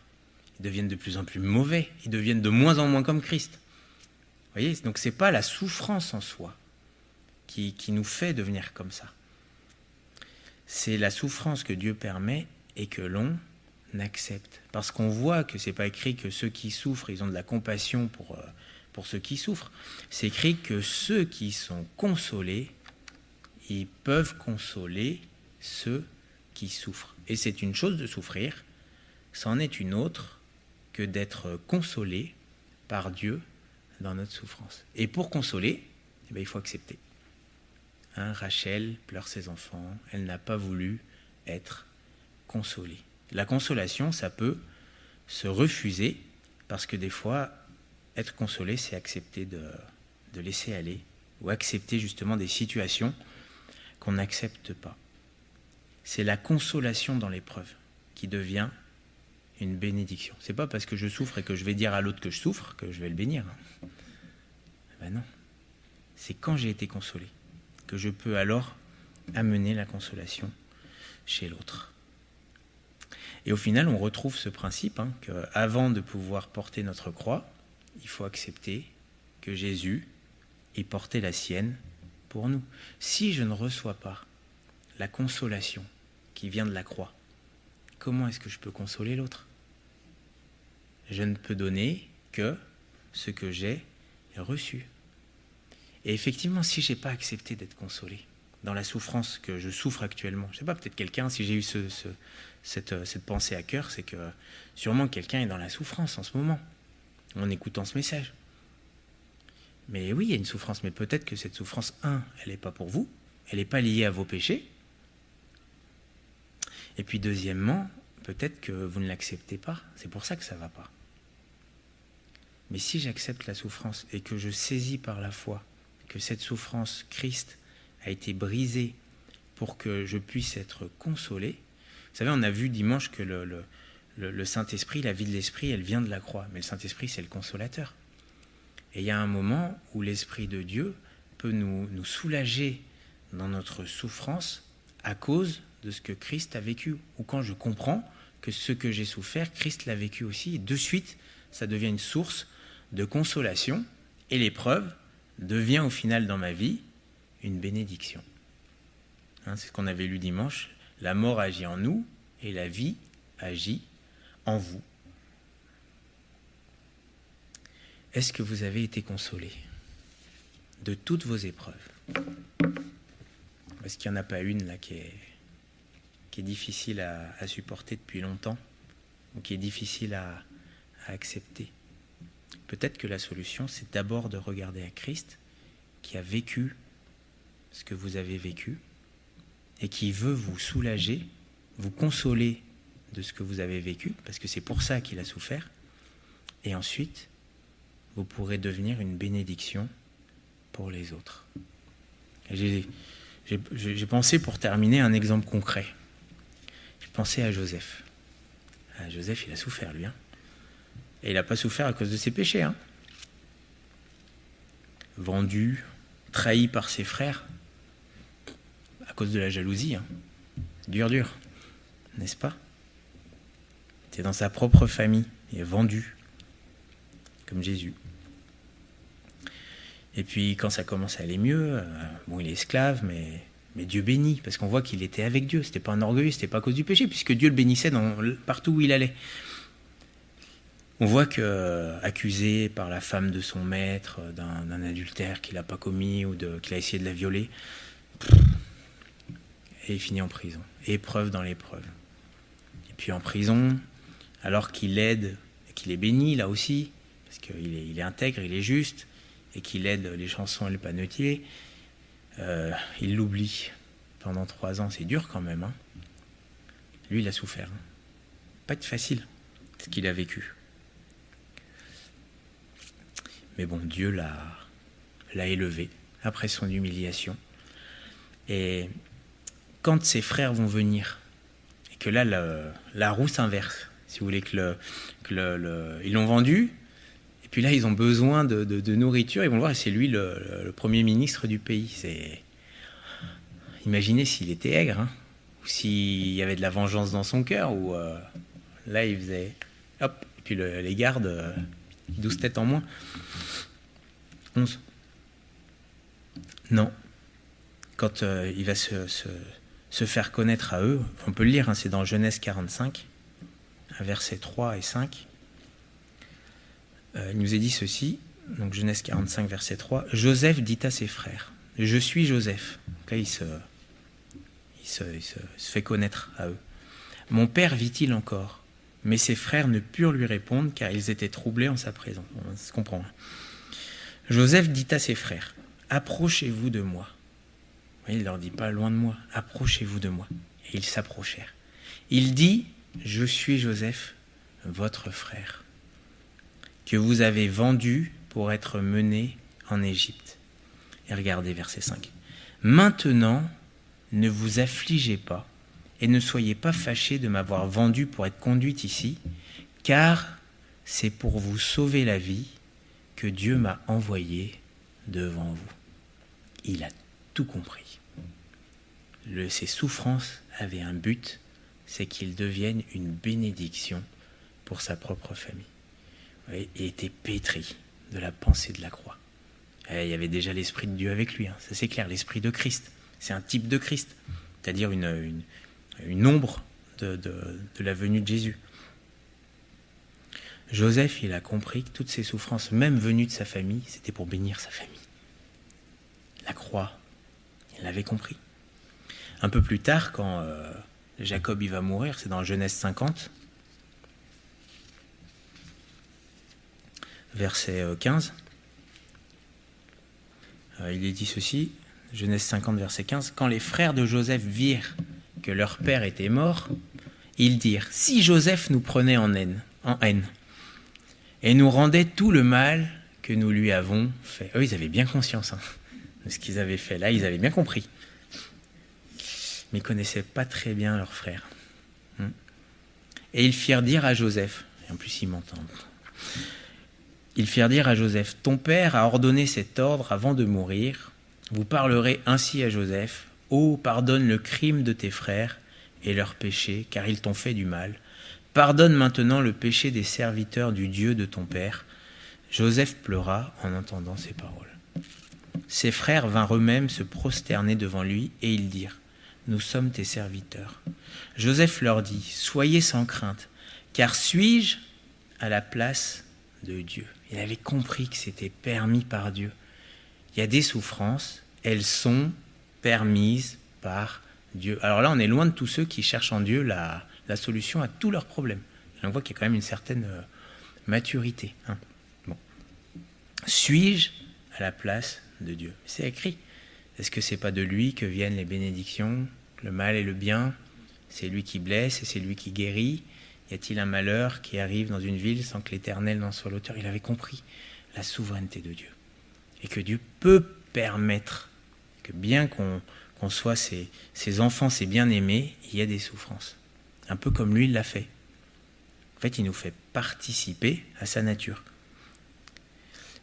ils deviennent de plus en plus mauvais, ils deviennent de moins en moins comme Christ. Vous voyez, donc ce n'est pas la souffrance en soi qui nous fait devenir comme ça. C'est la souffrance que Dieu permet et que l'on accepte. Parce qu'on voit que ce n'est pas écrit que ceux qui souffrent, ils ont de la compassion pour ceux qui souffrent. C'est écrit que ceux qui sont consolés, ils peuvent consoler ceux qui souffrent. Et c'est une chose de souffrir, c'en est une autre que d'être consolé par Dieu dans notre souffrance. Et pour consoler, il faut accepter. Rachel pleure ses enfants, elle n'a pas voulu être consolée. La consolation, ça peut se refuser, parce que des fois, être consolé, c'est accepter de laisser aller, ou accepter justement des situations qu'on n'accepte pas. C'est la consolation dans l'épreuve qui devient une bénédiction. C'est pas parce que je souffre et que je vais dire à l'autre que je souffre que je vais le bénir. Ben non. C'est quand j'ai été consolé que je peux alors amener la consolation chez l'autre. Et au final, on retrouve ce principe qu'avant de pouvoir porter notre croix, il faut accepter que Jésus ait porté la sienne pour nous. Si je ne reçois pas la consolation qui vient de la croix, comment est-ce que je peux consoler l'autre ? Je ne peux donner que ce que j'ai reçu. Et effectivement, si je n'ai pas accepté d'être consolé dans la souffrance que je souffre actuellement, je ne sais pas, peut-être quelqu'un, si j'ai eu cette pensée à cœur, c'est que sûrement quelqu'un est dans la souffrance en ce moment, en écoutant ce message. Mais oui, il y a une souffrance, mais peut-être que cette souffrance, elle n'est pas pour vous, elle n'est pas liée à vos péchés. Et puis deuxièmement, peut-être que vous ne l'acceptez pas, c'est pour ça que ça ne va pas. Mais si j'accepte la souffrance et que je saisis par la foi que cette souffrance, Christ, a été brisée pour que je puisse être consolé. Vous savez, on a vu dimanche que le Saint-Esprit, la vie de l'Esprit, elle vient de la croix. Mais le Saint-Esprit, c'est le consolateur. Et il y a un moment où l'Esprit de Dieu peut nous soulager dans notre souffrance à cause de ce que Christ a vécu. Ou quand je comprends que ce que j'ai souffert, Christ l'a vécu aussi. Et de suite, ça devient une source de consolation. Et l'épreuve devient au final dans ma vie une bénédiction. C'est ce qu'on avait lu dimanche. La mort agit en nous et la vie agit en vous. Est-ce que vous avez été consolés de toutes vos épreuves ? Est-ce qu'il n'y en a pas une là qui est difficile à supporter depuis longtemps ou qui est difficile à accepter ? Peut-être que la solution, c'est d'abord de regarder à Christ qui a vécu ce que vous avez vécu et qui veut vous soulager, vous consoler de ce que vous avez vécu, parce que c'est pour ça qu'il a souffert. Et ensuite, vous pourrez devenir une bénédiction pour les autres. Et j'ai pensé, pour terminer, un exemple concret. J'ai pensé à Joseph. Joseph, il a souffert, lui. Et il n'a pas souffert à cause de ses péchés. Vendu, trahi par ses frères, à cause de la jalousie. Dur, n'est-ce pas ? C'est dans sa propre famille, il est vendu, comme Jésus. Et puis quand ça commence à aller mieux, il est esclave, mais Dieu bénit, parce qu'on voit qu'il était avec Dieu. C'était pas un orgueil, c'était pas à cause du péché, puisque Dieu le bénissait partout où il allait. On voit qu'accusé par la femme de son maître d'un adultère qu'il n'a pas commis ou qu'il a essayé de la violer, et il finit en prison. Épreuve dans l'épreuve. Et puis en prison, alors qu'il aide, et qu'il est béni là aussi, parce qu'il est intègre, il est juste, et qu'il aide les chansons et le panetier, il l'oublie pendant 3 ans. C'est dur quand même. Lui, il a souffert. Pas être facile, ce qu'il a vécu. Mais bon, Dieu l'a élevé après son humiliation. Et quand ses frères vont venir, et que là, la roue s'inverse, si vous voulez, ils l'ont vendu, et puis là, ils ont besoin de nourriture, ils vont le voir, et c'est lui le premier ministre du pays. Imaginez s'il était aigre, ou s'il y avait de la vengeance dans son cœur, ou là, il faisait hop, et puis les gardes, 12 têtes en moins. 11. Non. Quand il va se faire connaître à eux, on peut le lire, c'est dans Genèse 45, versets 3 et 5. Il nous est dit ceci, donc Genèse 45, verset 3. Joseph dit à ses frères, « Je suis Joseph. » Là, il se fait connaître à eux. « Mon père vit-il encore ?» Mais ses frères ne purent lui répondre, car ils étaient troublés en sa présence. On se comprend. Joseph dit à ses frères, « Approchez-vous de moi. » Il ne leur dit pas « Loin de moi, approchez-vous de moi. » Et ils s'approchèrent. Il dit, « Je suis Joseph, votre frère, que vous avez vendu pour être mené en Égypte. » Et regardez verset 5. « Maintenant, ne vous affligez pas et ne soyez pas fâchés de m'avoir vendu pour être conduite ici, car c'est pour vous sauver la vie que Dieu m'a envoyé devant vous. » Il a tout compris. Ses souffrances avaient un but, c'est qu'ils deviennent une bénédiction pour sa propre famille. Oui, il était pétri de la pensée de la croix. Il y avait déjà l'Esprit de Dieu avec lui, ça c'est clair, l'Esprit de Christ. C'est un type de Christ, c'est-à-dire une ombre de la venue de Jésus. Joseph, il a compris que toutes ces souffrances, même venues de sa famille, c'était pour bénir sa famille. La croix, il l'avait compris. Un peu plus tard, quand Jacob il va mourir, c'est dans Genèse 50, verset 15, il est dit ceci, Genèse 50, verset 15, « Quand les frères de Joseph virent que leur père était mort, ils dirent, « Si Joseph nous prenait en haine, et nous rendait tout le mal que nous lui avons fait. » Eux, ils avaient bien conscience de ce qu'ils avaient fait là, ils avaient bien compris. Mais ils ne connaissaient pas très bien leur frère. Et ils firent dire à Joseph, et en plus ils m'entendent, ils firent dire à Joseph, « Ton père a ordonné cet ordre avant de mourir. Vous parlerez ainsi à Joseph, « Oh, pardonne le crime de tes frères et leurs péchés, car ils t'ont fait du mal. Pardonne maintenant le péché des serviteurs du Dieu de ton père. » Joseph pleura en entendant ces paroles. Ses frères vinrent eux-mêmes se prosterner devant lui, et ils dirent, « Nous sommes tes serviteurs. » Joseph leur dit, « Soyez sans crainte, car suis-je à la place de Dieu ?» Il avait compris que c'était permis par Dieu. Il y a des souffrances, elles sont permises par Dieu. Alors là, on est loin de tous ceux qui cherchent en Dieu la solution à tous leurs problèmes. On voit qu'il y a quand même une certaine maturité. Bon. Suis-je à la place de Dieu? C'est écrit. Est-ce que c'est pas de lui que viennent les bénédictions, le mal et le bien? C'est lui qui blesse et c'est lui qui guérit. Y a-t-il un malheur qui arrive dans une ville sans que l'Éternel n'en soit l'auteur? Il avait compris la souveraineté de Dieu. Et que Dieu peut permettre que bien qu'on soit ses enfants, ses bien-aimés, il y a des souffrances. Un peu comme lui, il l'a fait. En fait, il nous fait participer à sa nature.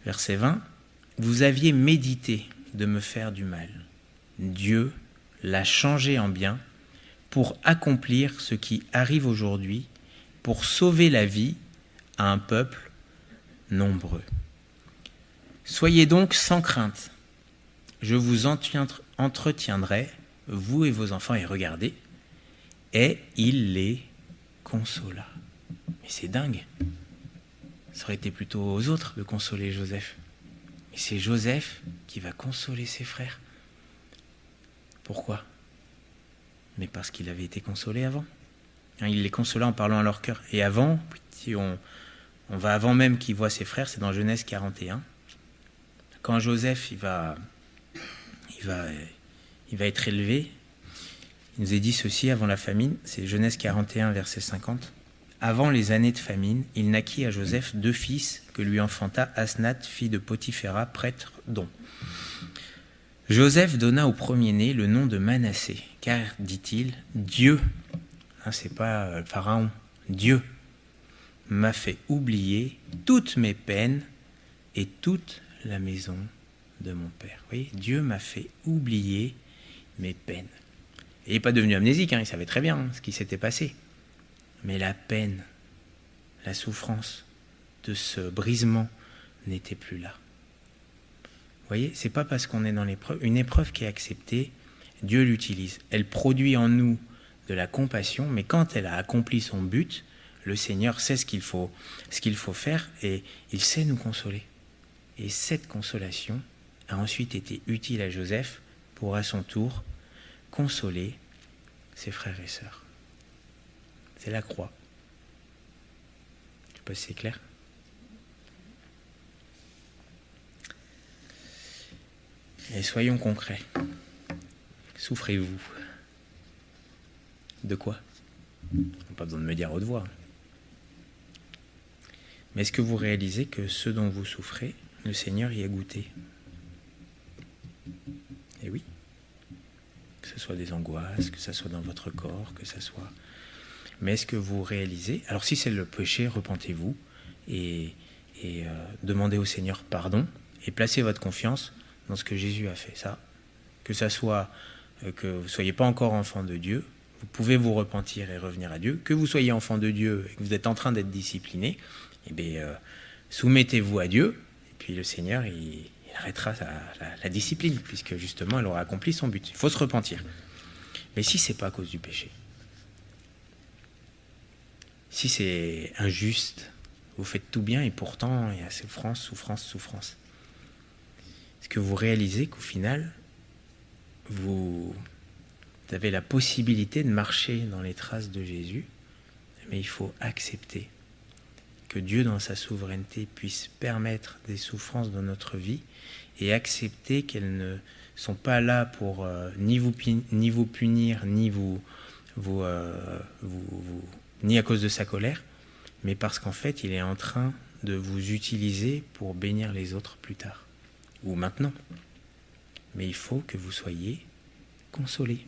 Verset 20. « Vous aviez médité de me faire du mal. Dieu l'a changé en bien pour accomplir ce qui arrive aujourd'hui, pour sauver la vie à un peuple nombreux. Soyez donc sans crainte. Je vous entretiendrai, vous et vos enfants, et regardez. » Et il les consola. Mais c'est dingue. Ça aurait été plutôt aux autres de consoler Joseph. Mais c'est Joseph qui va consoler ses frères. Pourquoi? Mais parce qu'il avait été consolé avant. Il les consola en parlant à leur cœur. Et avant, si on va avant même qu'il voit ses frères, c'est dans Genèse 41. Quand Joseph il va être élevé, il nous est dit ceci avant la famine, c'est Genèse 41, verset 50. « Avant les années de famine, il naquit à Joseph 2 fils que lui enfanta Asnath, fille de Potiphéra, prêtre d'On. Joseph donna au premier-né le nom de Manassé, car, dit-il, Dieu, c'est pas Pharaon, Dieu m'a fait oublier toutes mes peines et toute la maison de mon père. » Vous voyez, Dieu m'a fait oublier mes peines. Il n'est pas devenu amnésique, il savait très bien ce qui s'était passé. Mais la peine, la souffrance de ce brisement n'était plus là. Vous voyez, c'est pas parce qu'on est dans l'épreuve. Une épreuve qui est acceptée, Dieu l'utilise. Elle produit en nous de la compassion, mais quand elle a accompli son but, le Seigneur sait ce qu'il faut faire et il sait nous consoler. Et cette consolation a ensuite été utile à Joseph pour à son tour consoler ses frères et sœurs. C'est la croix. Je ne sais pas si c'est clair. Et soyons concrets. Souffrez-vous? De quoi? Pas besoin de me dire à haute voix. Mais est-ce que vous réalisez que ce dont vous souffrez, le Seigneur y a goûté? Eh oui. Que ce soit des angoisses, que ce soit dans votre corps, que ce soit... Mais est-ce que vous réalisez... Alors si c'est le péché, repentez-vous et demandez au Seigneur pardon et placez votre confiance dans ce que Jésus a fait. Ça, que ça soit que vous ne soyez pas encore enfant de Dieu, vous pouvez vous repentir et revenir à Dieu. Que vous soyez enfant de Dieu et que vous êtes en train d'être discipliné, eh bien, soumettez-vous à Dieu et puis le Seigneur, il arrêtera la discipline puisque justement, elle aura accompli son but. Il faut se repentir. Mais si ce n'est pas à cause du péché, si c'est injuste, vous faites tout bien et pourtant il y a souffrance, souffrance, souffrance. Est-ce que vous réalisez qu'au final, vous avez la possibilité de marcher dans les traces de Jésus, mais il faut accepter que Dieu, dans sa souveraineté, puisse permettre des souffrances dans notre vie et accepter qu'elles ne sont pas là pour ni vous punir, ni à cause de sa colère, mais parce qu'en fait, il est en train de vous utiliser pour bénir les autres plus tard, ou maintenant. Mais il faut que vous soyez consolés.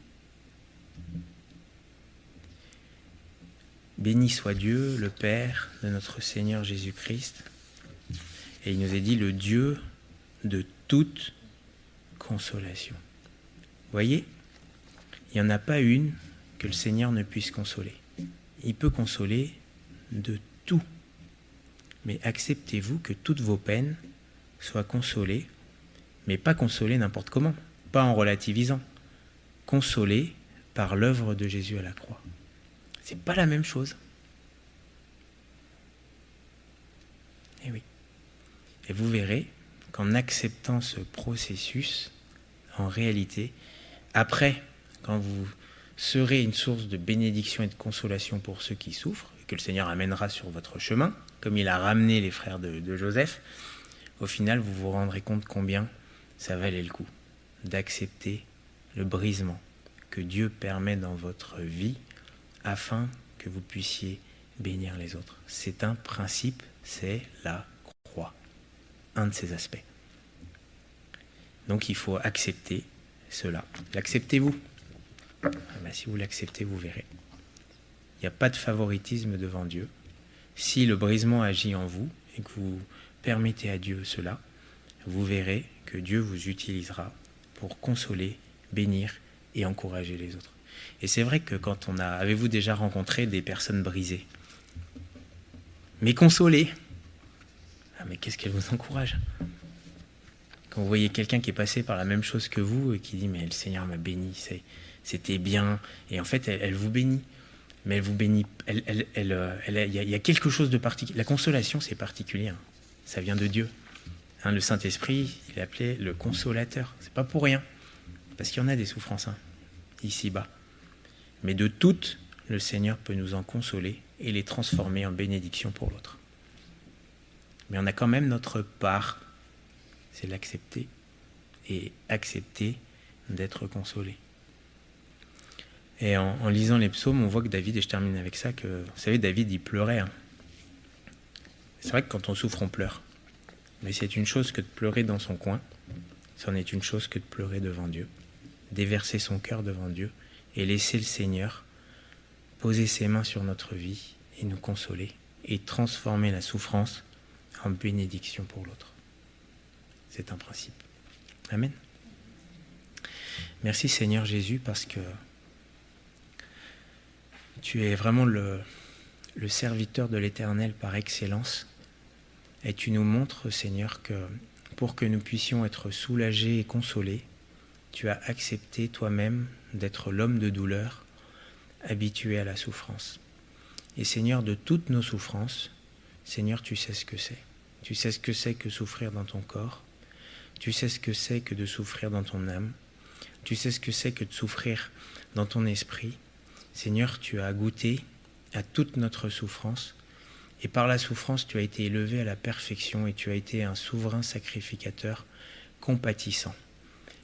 Béni soit Dieu, le Père de notre Seigneur Jésus-Christ. Et il nous est dit le Dieu de toute consolation. Vous voyez, il n'y en a pas une que le Seigneur ne puisse consoler. Il peut consoler de tout. Mais acceptez-vous que toutes vos peines soient consolées, mais pas consolées n'importe comment, pas en relativisant, consolées par l'œuvre de Jésus à la croix. C'est pas la même chose. Et oui. Et vous verrez qu'en acceptant ce processus, en réalité, après, quand vous serez une source de bénédiction et de consolation pour ceux qui souffrent, et que le Seigneur amènera sur votre chemin, comme il a ramené les frères de Joseph, au final, vous vous rendrez compte combien ça valait le coup d'accepter le brisement que Dieu permet dans votre vie afin que vous puissiez bénir les autres. C'est un principe, c'est la croix, un de ses aspects. Donc il faut accepter cela. L'acceptez-vous? Si vous l'acceptez, vous verrez. Il n'y a pas de favoritisme devant Dieu. Si le brisement agit en vous et que vous permettez à Dieu cela, vous verrez que Dieu vous utilisera pour consoler, bénir et encourager les autres. Et c'est vrai que quand avez-vous déjà rencontré des personnes brisées? Mais consolées. Mais qu'est-ce qu'elles vous encouragent? Quand vous voyez quelqu'un qui est passé par la même chose que vous et qui dit mais le Seigneur m'a béni, c'était bien, et en fait elle vous bénit, mais elle vous bénit, il y a quelque chose de particulier. La consolation, c'est particulier, hein. Ça vient de Dieu. Le Saint-Esprit, il l'appelait le consolateur. C'est pas pour rien, parce qu'il y en a des souffrances ici-bas. Mais de toutes, le Seigneur peut nous en consoler et les transformer en bénédiction pour l'autre. Mais on a quand même notre part, c'est l'accepter et accepter d'être consolé. Et en lisant les psaumes, on voit que David, et je termine avec ça, que vous savez, David, il pleurait. C'est vrai que quand on souffre, on pleure. Mais c'est une chose que de pleurer dans son coin, c'en est une chose que de pleurer devant Dieu, déverser son cœur devant Dieu et laisser le Seigneur poser ses mains sur notre vie et nous consoler et transformer la souffrance en bénédiction pour l'autre. C'est un principe. Amen. Merci Seigneur Jésus parce que tu es vraiment le serviteur de l'Éternel par excellence. Et tu nous montres, Seigneur, que pour que nous puissions être soulagés et consolés, tu as accepté toi-même d'être l'homme de douleur, habitué à la souffrance. Et Seigneur, de toutes nos souffrances, Seigneur, tu sais ce que c'est. Tu sais ce que c'est que souffrir dans ton corps. Tu sais ce que c'est que de souffrir dans ton âme. Tu sais ce que c'est que de souffrir dans ton esprit. Seigneur, tu as goûté à toute notre souffrance. Et par la souffrance, tu as été élevé à la perfection et tu as été un souverain sacrificateur compatissant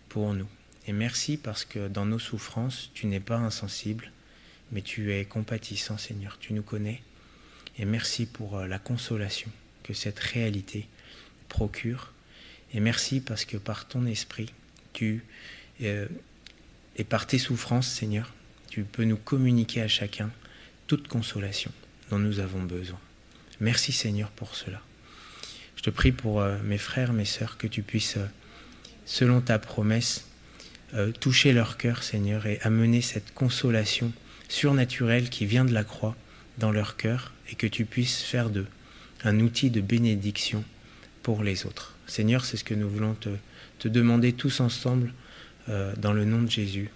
pour nous. Et merci parce que dans nos souffrances, tu n'es pas insensible, mais tu es compatissant, Seigneur. Tu nous connais. Et merci pour la consolation que cette réalité procure. Et merci parce que par ton esprit, et par tes souffrances, Seigneur, tu peux nous communiquer à chacun toute consolation dont nous avons besoin. Merci, Seigneur, pour cela. Je te prie pour mes frères, mes sœurs, que tu puisses, selon ta promesse, toucher leur cœur, Seigneur, et amener cette consolation surnaturelle qui vient de la croix dans leur cœur, et que tu puisses faire d'eux un outil de bénédiction pour les autres. Seigneur, c'est ce que nous voulons te demander tous ensemble dans le nom de Jésus.